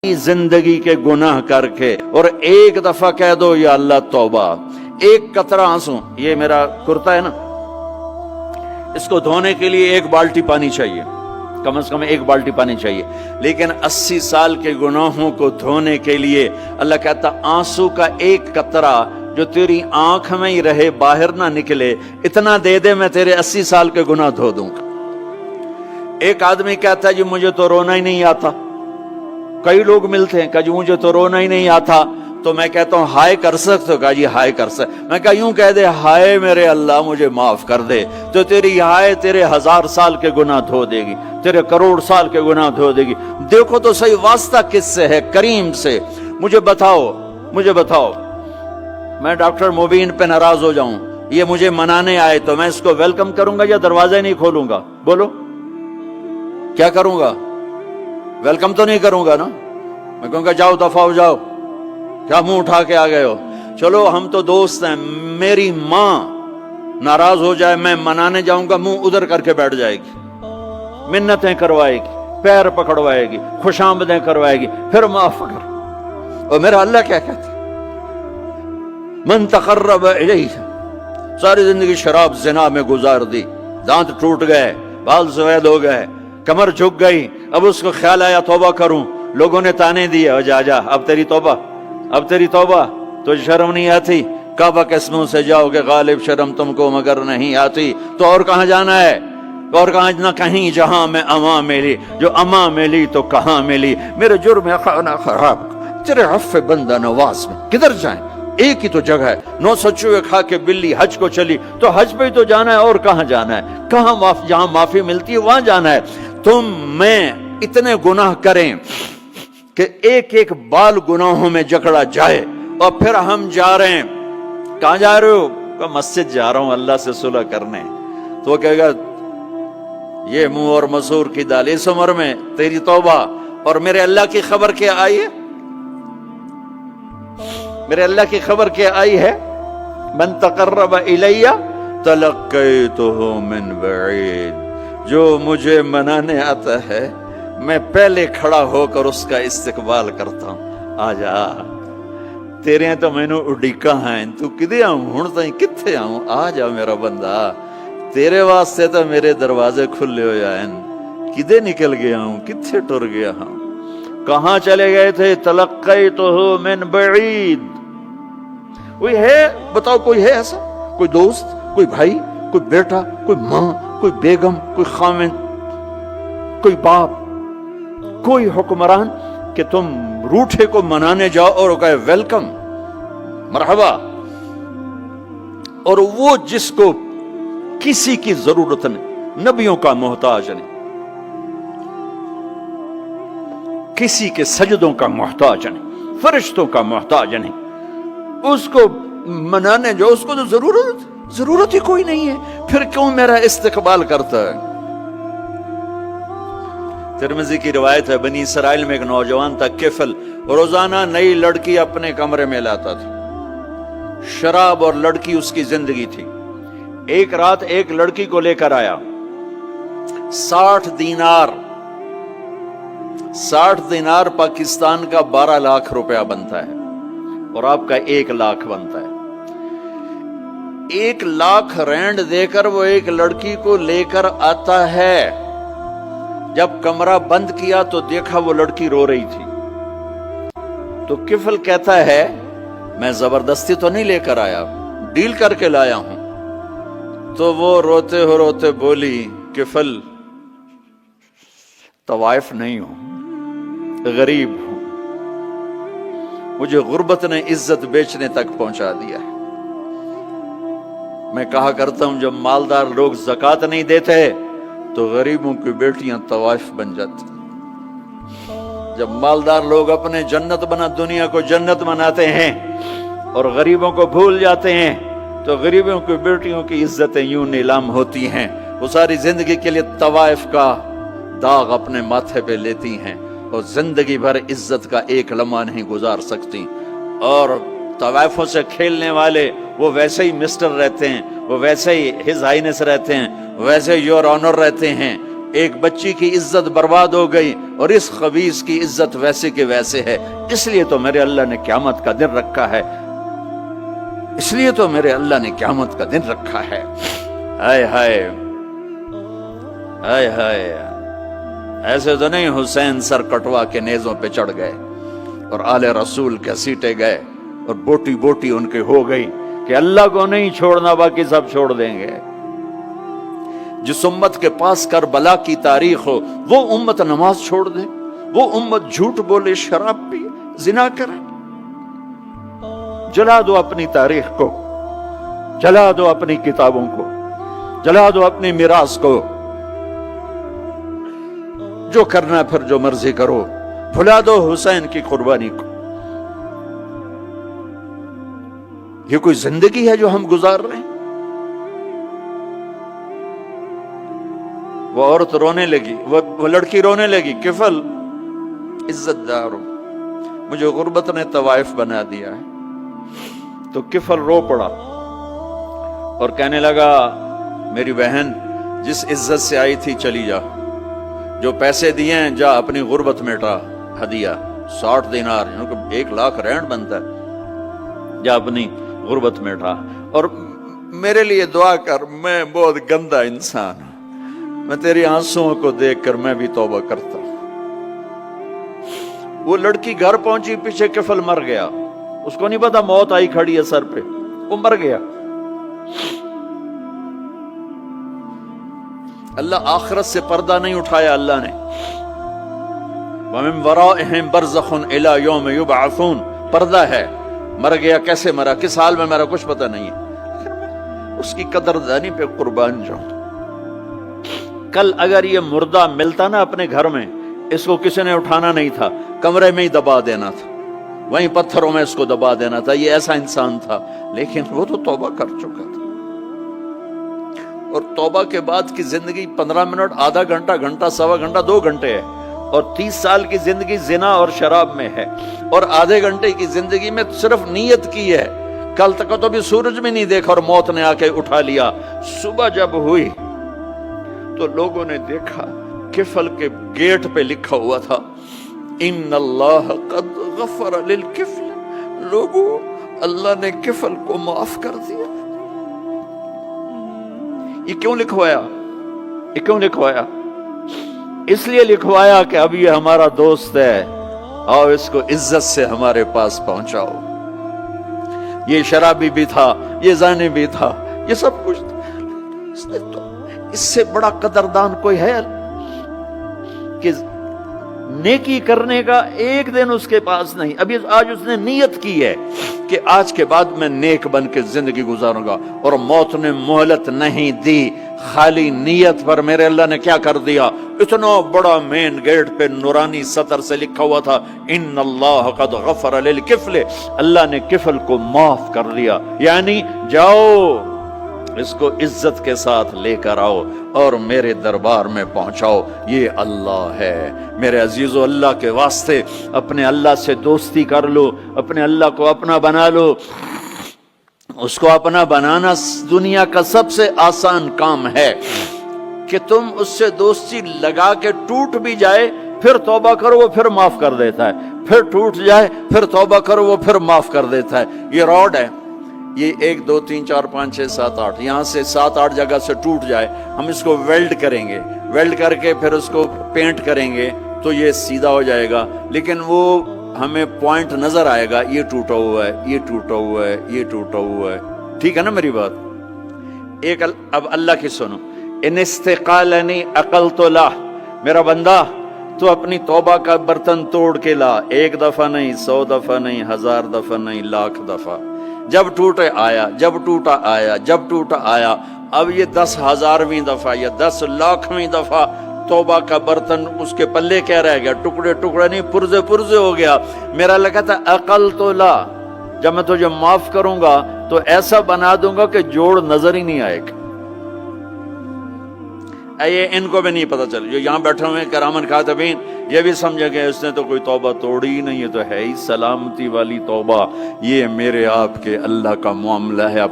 जिंदगी के गुनाह करके और एक दफा कह दो या अल्लाह तौबा, एक कतरा आंसू, ये मेरा कुर्ता है ना, इसको धोने के लिए एक बाल्टी पानी चाहिए, कम से कम एक बाल्टी पानी चाहिए, लेकिन 80 साल के गुनाहों को धोने के लिए अल्लाह कहता आंसू का एक कतरा जो तेरी आंख में ही रहे, बाहर ना निकले, इतना दे दे मैं तेरे 80 साल के गुनाह धो दूंगा। एक आदमी कहता है जी मुझे तो रोना ही नहीं आता। कई लोग मिलते हैं, कहा जी मुझे तो रोना ही नहीं आता, तो मैं कहता हूं हाय कर सकते हो? कहा जी हाय कर सकते। मैं कहा यूं कह दे हाय मेरे अल्लाह मुझे माफ कर दे, तो तेरी हाय तेरे 1000 साल के गुनाह धो देगी, तेरे करोड़ साल के गुनाह धो देगी। देखो तो सही वास्ता किससे है? करीम से। मुझे बताओ मैं डॉक्टर मुबीन पे नाराज हो जाऊं, ये मुझे मनाने आए, तो मैं इसको वेलकम करूंगा या दरवाजा नहीं खोलूंगा? बोलो क्या करूंगा? वेलकम तो नहीं करूंगा ना, मैं कहूंगा जाओ दफा हो जाओ, क्या मुंह उठा के आ गए हो? चलो हम तो दोस्त हैं, मेरी मां नाराज हो जाए, मैं मनाने जाऊंगा, मुंह उधर करके बैठ जाएगी, मिन्नतें करवाएगी, पैर पकड़वाएगी, खुशामदें करवाएगी, फिर माफ कर। और मेरा अल्लाह क्या कहता, मन तकर्रब इलैहि, सारी जिंदगी शराब जिना में गुजार दी, दांत टूट गए, बाल सफेद हो गए, कमर झुक गई, अब उसको ख्याल आया तौबा करूं, लोगों ने ताने दिए जा जा अब तेरी तौबा, तो शर्म नहीं आती? काबा के मुंह से जाओगे गालिब शर्म तुमको मगर नहीं आती, तो और कहां जाना है? और कहां ना कहीं जहां में अमा मिली, जो अमा मिली तो कहां मिली, मेरे जुर्म खाना खराब तेरे अफ़्फ़े बंदा नवाज में किधर जाएं? एक ही तो जगह है, 900 चूहे खा के बिल्ली हज को चली, तो हज पे ही तो जाना है, और कहां जाना है? कहां जहां माफी मिलती है वहां जाना है। तुम मैं इतने गुनाह करें कि एक एक बाल गुनाहों में जकड़ा जाए, और फिर हम जा रहे हैं, कहां जा रहे हो? मस्जिद जा रहा हूं अल्लाह से सुलह करने, तो वो कहेगा ये मुंह और मसूर की दाल, इस उम्र में तेरी तौबा। और मेरे अल्लाह की खबर क्या आई है? मेरे अल्लाह की खबर क्या आई है? मन तकर्रब इलैया तलक्कैतुहु मिन बईद, जो मुझे मनाने आता है मैं पहले खड़ा होकर उसका इस्तकबाल करता हूं। आजा तेरे तो मैनू उड़ीका है, तू किदे आऊं हुण ताई, किथे आऊं? आ जा मेरा बंदा, तेरे वास्ते तो मेरे दरवाजे खुले हो जाए, किदे निकल गया हूं, किथे टुर गया हूं, कहां चले गए थे? तलक्कैतुहु मिन बईद। कोई है बताओ, कोई है ऐसा? कोई दोस्त, कोई भाई, कोई बेटा, कोई मां, कोई बेगम, कोई खामिन, कोई बाप, कोई हुक्मरान कि तुम रूठे को मनाने जाओ और कहे वेलकम मरहबा, और वो जिसको किसी की जरूरत नहीं, नबियों का मोहताज नहीं, किसी के सजदों का मोहताज नहीं, फरिश्तों का मोहताज नहीं, उसको मनाने जाओ, उसको तो जरूरत ही कोई नहीं है, फिर क्यों मेरा इस्तकबाल करता है? तिरमिज़ी की रिवायत है, बनी इसराइल में एक नौजवान था किफल, रोजाना नई लड़की अपने कमरे में लाता था, शराब और लड़की उसकी जिंदगी थी। एक रात एक लड़की को लेकर आया, 60 दिनार पाकिस्तान का 12 लाख रुपया बनता है, और आपका 1 लाख बनता है। 1 लाख रैंड देकर वो एक लड़की को लेकर आता है। जब कमरा बंद किया तो देखा वो लड़की रो रही थी, तो किफल कहता है मैं जबरदस्ती तो नहीं लेकर आया, डील करके लाया हूं। तो वो रोते बोली किफल तवाइफ नहीं हूं, गरीब हूं, मुझे गुर्बत ने इज्जत बेचने तक पहुंचा दिया है। मैं कहा करता हूं जब मालदार लोग ज़कात नहीं देते तो गरीबों की बेटियां तवाइफ बन जाती। जब मालदार लोग अपने दुनिया को जन्नत बनाते हैं और गरीबों को भूल जाते हैं, तो गरीबों की बेटियों की इज्जतें यूं नीलाम होती हैं। वो सारी जिंदगी के लिए तवाइफ का दाग अपने माथे पे लेती हैं, और जिंदगी भर इज्जत का एक लम्हा नहीं गुजार सकती। और तवाइफों से खेलने वाले वो वैसे ही मिस्टर रहते हैं, वो वैसे ही हिज हाइनेस रहते हैं, वैसे योर ऑनर रहते हैं, ایک بچی کی عزت برباد ہو گئی اور اس خبیث کی عزت ویسے کے ویسے ہے، اس لیے تو میرے اللہ نے قیامت کا دن رکھا ہے، اس لیے تو میرے اللہ نے قیامت کا دن رکھا ہے۔ ہائے ہائے ہائے ہائے، ایسے تو نہیں حسین سر کٹوا کے نیزوں پہ چڑھ گئے اور آل رسول کے سیٹے گئے اور بوٹی بوٹی ان کے ہو گئی کہ اللہ کو نہیں چھوڑنا باقی سب چھوڑ دیں گے۔ جس امت کے پاس کربلا کی تاریخ ہو وہ امت نماز چھوڑ دے، وہ امت جھوٹ بولے، شراب پی، زنا کرے۔ جلا دو اپنی تاریخ کو، جلا دو اپنی کتابوں کو، جلا دو اپنی میراث کو، جو کرنا پھر جو مرضی کرو، بھلا دو حسین کی قربانی کو۔ یہ کوئی زندگی ہے جو ہم گزار رہے ہیں؟ وہ عورت رونے لگی، وہ لڑکی رونے لگی، کفل عزت دار ہو، مجھے غربت نے طوائف بنا دیا ہے۔ تو کفل رو پڑا اور کہنے لگا میری بہن جس عزت سے آئی تھی چلی جا، جو پیسے دیے ہیں جا اپنی غربت مٹا، ہدیہ 60 دینار، 1 لاکھ رینڈ بنتا ہے، جا اپنی غربت مٹا اور میرے لیے دعا کر، میں بہت گندا انسان ہوں، میں تیری آنسوؤں کو دیکھ کر میں بھی توبہ کرتا ہوں۔ وہ لڑکی گھر پہنچی، پیچھے کفل مر گیا، اس کو نہیں پتا موت آئی کھڑی ہے سر پہ، وہ مر گیا۔ اللہ آخرت سے پردہ نہیں اٹھایا اللہ نے۔ وَمِن وَرَائِهِمْ بَرْزَخٌ إِلَى يَوْمِ يُبْعَثُونَ، پردہ ہے، مر گیا، کیسے مرا، کس حال میں مرا، کچھ پتہ نہیں ہے، اس کی قدردانی پہ قربان جاؤں۔ کل اگر یہ مردہ ملتا نا اپنے گھر میں، اس کو کسی نے اٹھانا نہیں تھا، کمرے میں ہی دبا دینا تھا، وہیں پتھروں میں اس کو دبا دینا تھا، یہ ایسا انسان تھا، لیکن وہ تو توبہ کر چکا تھا۔ اور توبہ کے بعد کی زندگی 15 منٹ، آدھا گھنٹہ، گھنٹہ، سوا گھنٹہ، 2 گھنٹے ہے، اور 30 سال کی زندگی زنا اور شراب میں ہے، اور آدھے گھنٹے کی زندگی میں صرف نیت کی ہے۔ کل تک تو بھی سورج میں نہیں دیکھا اور موت نے آ کے اٹھا لیا۔ صبح جب ہوئی تو لوگوں نے دیکھا کفل کے گیٹ پہ لکھا ہوا تھا ان اللہ قد غفر للکفل، لوگوں اللہ نے کفل کو معاف کر دیا۔ یہ کیوں لکھوایا؟ یہ کیوں لکھوایا؟ اس لیے لکھوایا کہ اب یہ ہمارا دوست ہے، آؤ اس کو عزت سے ہمارے پاس پہنچاؤ۔ یہ شرابی بھی تھا، یہ زانی بھی تھا، یہ سب کچھ تھا۔ اس سے بڑا قدردان کوئی ہے کہ نیکی کرنے کا ایک دن اس کے پاس نہیں؟ ابھی آج اس نے نیت کی ہے کہ آج کے بعد میں نیک بن کے زندگی گزاروں گا، اور موت نے مہلت نہیں دی۔ خالی نیت پر میرے اللہ نے کیا کر دیا، اتنا بڑا مین گیٹ پہ نورانی سطر سے لکھا ہوا تھا ان اللہ قد غفر للکفل، اللہ نے کفل کو معاف کر دیا۔ یعنی جاؤ اس کو عزت کے ساتھ لے کر آؤ اور میرے دربار میں پہنچاؤ، یہ اللہ ہے۔ میرے عزیزو، اللہ کے واسطے اپنے اللہ سے دوستی کر لو، اپنے اللہ کو اپنا بنا لو۔ اس کو اپنا بنانا دنیا کا سب سے آسان کام ہے کہ تم اس سے دوستی لگا کے ٹوٹ بھی جائے پھر توبہ کرو وہ پھر معاف کر دیتا ہے، پھر ٹوٹ جائے پھر توبہ کرو وہ پھر معاف کر دیتا ہے۔ یہ راڈ ہے، یہ 1 2 3 4 5 6 7 8 یہاں سے 7 8 جگہ سے ٹوٹ جائے، ہم اس کو ویلڈ کریں گے، ویلڈ کر کے پھر اس کو پینٹ کریں گے تو یہ سیدھا ہو جائے گا، لیکن وہ ہمیں پوائنٹ نظر آئے گا، یہ ٹوٹا ہوا ہے، یہ ٹوٹا ہوا ہے، یہ ٹوٹا ہوا ہے۔ ٹھیک ہے نا میری بات؟ ایک اب اللہ کی سنو، ان استقالنی عقلت لا، میرا بندہ تو اپنی توبہ کا برتن توڑ کے لا، 1 دفعہ نہیں، 100 دفعہ نہیں، 1000 دفعہ نہیں، 1,00,000 دفعہ۔ جب ٹوٹے آیا، جب ٹوٹا آیا، جب ٹوٹا آیا، اب یہ 10,000ویں دفعہ یا 10,00,000ویں دفعہ توبہ کا برتن اس کے پلے کیا رہ گیا؟ ٹکڑے ٹکڑے نہیں، پرزے پرزے ہو گیا۔ میرا لگا تھا عقل تو لا، جب میں تجھے معاف کروں گا تو ایسا بنا دوں گا کہ جوڑ نظر ہی نہیں آئے گا۔ یہ ان کو بھی نہیں پتا چل، جو یہاں بیٹھے ہوئے کرامن کاتبین یہ بھی سمجھے گئے اس نے تو کوئی توبہ توڑی ہی نہیں، یہ تو ہے ہی سلامتی والی توبہ۔ یہ میرے آپ کے اللہ کا معاملہ ہے۔